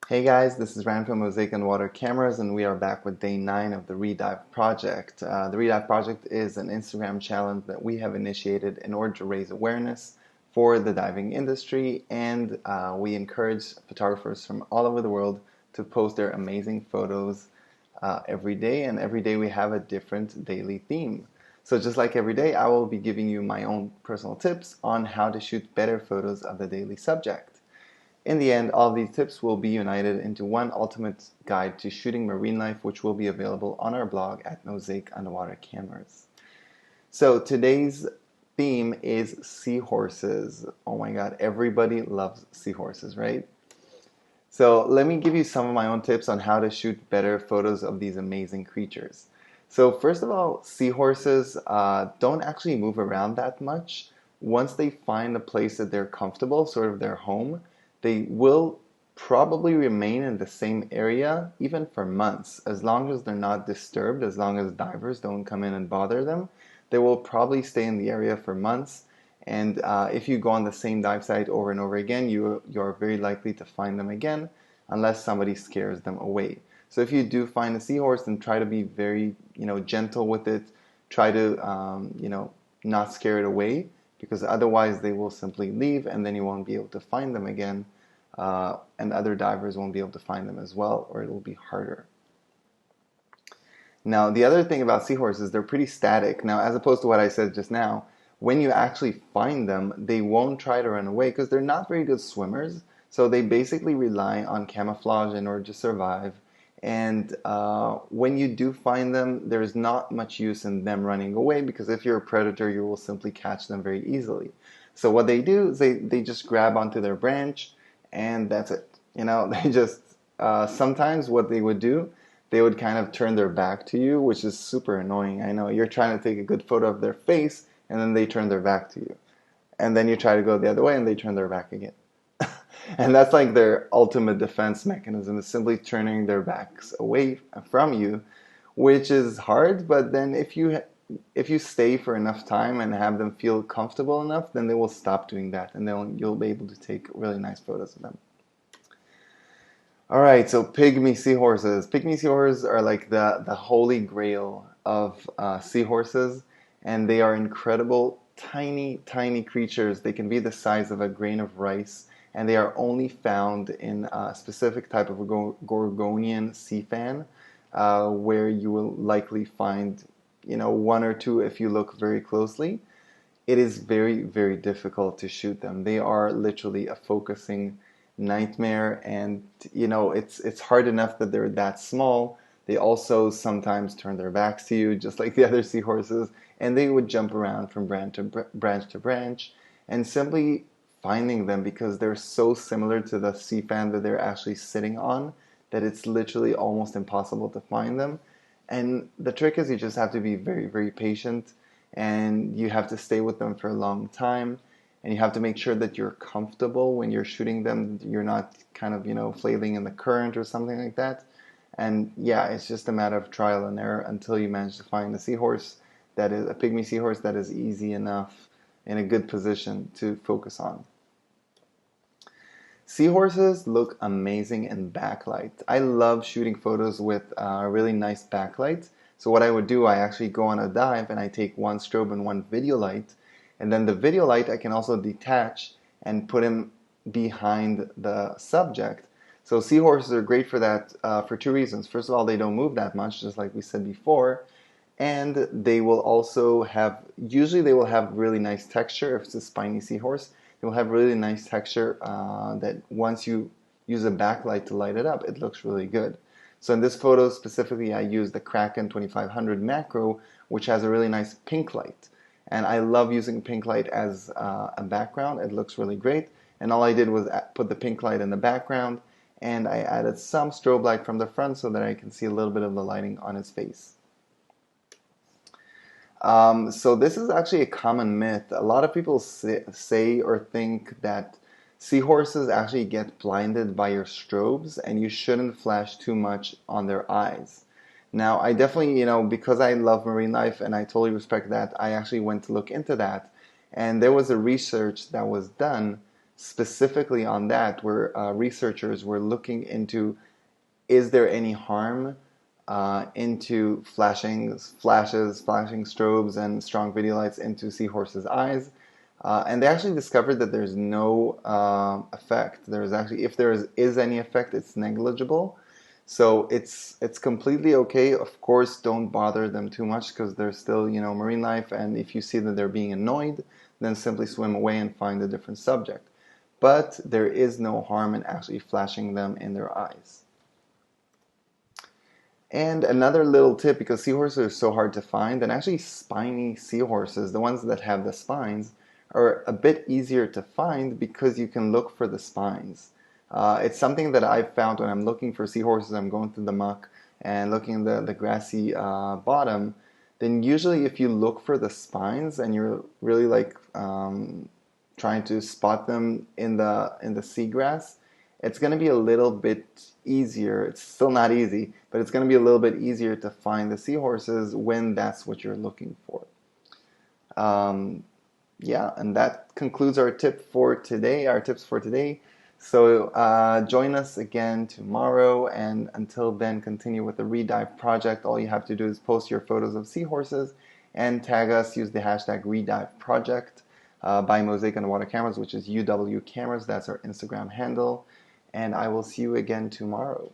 Hey guys, this is Ryan from Mozaik UW Cameras, and we are back with day 9 of the Redive project. The Redive project is an Instagram challenge that we have initiated in order to raise awareness for the diving industry, and we encourage photographers from all over the world to post their amazing photos every day, and every day we have a different daily theme. So just like every day, I will be giving you my own personal tips on how to shoot better photos of the daily subject. In the end, all of these tips will be united into one ultimate guide to shooting marine life, which will be available on our blog at Mozaik UW Cameras. So today's theme is seahorses. Oh my God, everybody loves seahorses, right? So let me give you some of my own tips on how to shoot better photos of these amazing creatures. So first of all, seahorses don't actually move around that much. Once they find a place that they're comfortable, sort of their home, they will probably remain in the same area even for months. As long as they're not disturbed, as long as divers don't come in and bother them, they will probably stay in the area for months. And if you go on the same dive site over and over again, you're very likely to find them again unless somebody scares them away. So if you do find a seahorse, then try to be very, gentle with it. Try to, not scare it away, because otherwise they will simply leave and then you won't be able to find them again. And other divers won't be able to find them as well, or it will be harder. Now, the other thing about seahorses, they're pretty static. Now, as opposed to what I said just now, when you actually find them, they won't try to run away because they're not very good swimmers. So they basically rely on camouflage in order to survive. And when you do find them, there's not much use in them running away, because if you're a predator, you will simply catch them very easily. So what they do is they just grab onto their branch, and that's it. They just, sometimes what they would do, they would kind of turn their back to you, which is super annoying. I know you're trying to take a good photo of their face, and then they turn their back to you. And then you try to go the other way, and they turn their back again. And that's like their ultimate defense mechanism, is simply turning their backs away from you, which is hard. But then if you stay for enough time and have them feel comfortable enough, then they will stop doing that, and then you'll be able to take really nice photos of them. All right, so pygmy seahorses. Pygmy seahorses are like the holy grail of seahorses, and they are incredible, tiny, tiny creatures. They can be the size of a grain of rice, and they are only found in a specific type of Gorgonian sea fan, where you will likely find, one or two if you look very closely. It is very, very difficult to shoot them. They are literally a focusing nightmare, and it's hard enough that they're that small. They also sometimes turn their backs to you, just like the other seahorses, and they would jump around from branch to branch, and simply finding them, because they're so similar to the sea fan that they're actually sitting on, that it's literally almost impossible to find them. And the trick is, you just have to be very, very patient, and you have to stay with them for a long time, and you have to make sure that you're comfortable when you're shooting them. You're not kind of, flailing in the current or something like that. And yeah, it's just a matter of trial and error until you manage to find a seahorse that is a pygmy seahorse that is easy enough in a good position to focus on. Seahorses look amazing in backlight. I love shooting photos with a really nice backlight. So what I would do, I actually go on a dive and I take one strobe and one video light, and then the video light I can also detach and put him behind the subject. So seahorses are great for that for two reasons. First of all, they don't move that much, just like we said before, and they will also usually they will have really nice texture. If it's a spiny seahorse, they will have really nice texture that once you use a backlight to light it up, it looks really good. So in this photo specifically, I used the Kraken 2500 macro, which has a really nice pink light. And I love using pink light as a background. It looks really great. And all I did was put the pink light in the background, and I added some strobe light from the front so that I can see a little bit of the lighting on his face. So this is actually a common myth. A lot of people say or think that seahorses actually get blinded by your strobes, and you shouldn't flash too much on their eyes. Now, I definitely, because I love marine life and I totally respect that, I actually went to look into that. And there was a research that was done specifically on that, where researchers were looking into, is there any harm into flashing strobes, and strong video lights into seahorses' eyes. And they actually discovered that there's no effect. There's actually, if is any effect, it's negligible. So it's completely okay. Of course, don't bother them too much because they're still, marine life. And if you see that they're being annoyed, then simply swim away and find a different subject. But there is no harm in actually flashing them in their eyes. And another little tip, because seahorses are so hard to find, and actually spiny seahorses, the ones that have the spines, are a bit easier to find because you can look for the spines. It's something that I've found when I'm looking for seahorses. I'm going through the muck and looking at the grassy bottom. Then usually if you look for the spines and you're really like trying to spot them in the seagrass, it's going to be a little bit easier. It's still not easy, but it's going to be a little bit easier to find the seahorses when that's what you're looking for. Yeah, and that concludes our tips for today. So join us again tomorrow, and until then, continue with the Redive project. All you have to do is post your photos of seahorses and tag us. Use the hashtag Redive project by Mozaik UW Cameras, which is UW Cameras. That's our Instagram handle. And I will see you again tomorrow.